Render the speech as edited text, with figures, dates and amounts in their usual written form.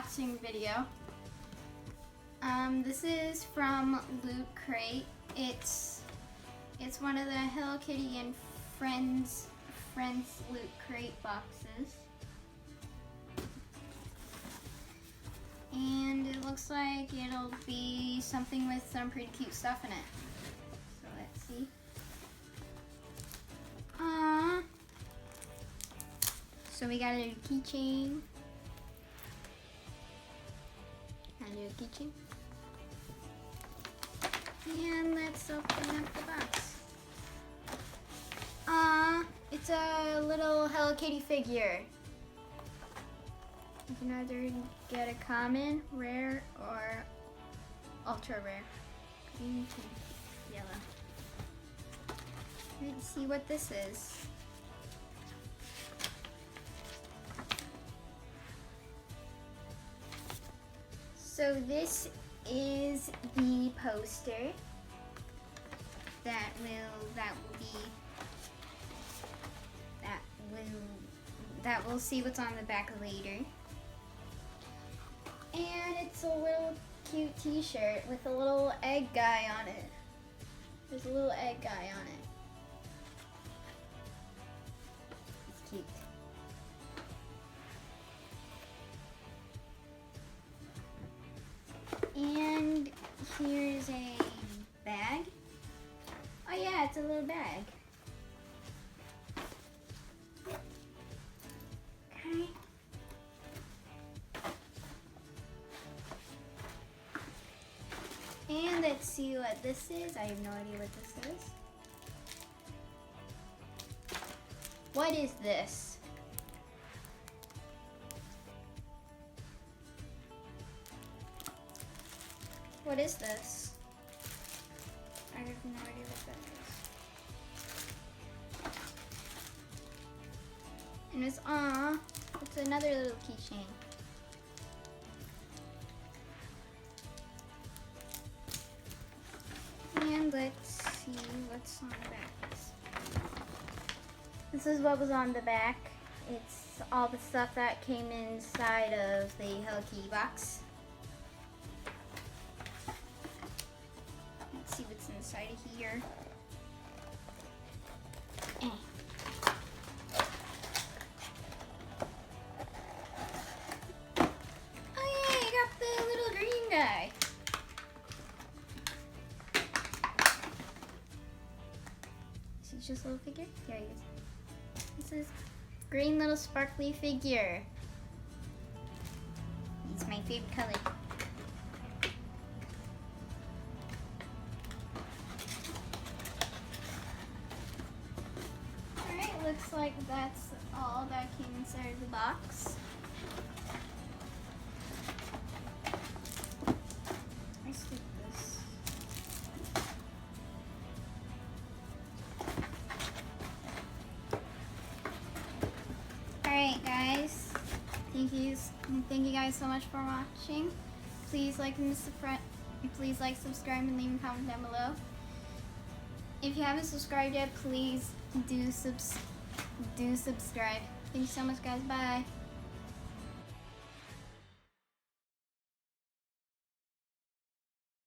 unboxing video. This is from Loot Crate. It's one of the Hello Kitty and Friends Loot Crate boxes. And it looks like it'll be something with some pretty cute stuff in it. So let's see. So we got a little keychain. And let's open up the box. It's a little Hello Kitty figure. You can either get a common, rare, or ultra rare. Green, pink, yellow. Let's see what this is. So this is the poster that we'll see what's on the back later. And it's a little cute t-shirt with a little egg guy on it. There's a little egg guy on it. It's cute. And here's a bag. Oh yeah, it's a little bag. Okay. And let's see what this is. I have no idea what this is. What is this? What is this? I have no idea what that is. And it's another little keychain. And let's see what's on the back. This is what was on the back. It's all the stuff that came inside of the Hello Kitty box. Let's see what's inside of here. Oh yeah, you got the little green guy. Is he just a little figure? There he is. This is green little sparkly figure. He's my favorite color. Looks like that's all that came inside of the box. I stick this. Alright guys, thank you guys so much for watching. Please like, subscribe, and leave a comment down below. If you haven't subscribed yet, please do subscribe. Thank you so much guys, bye.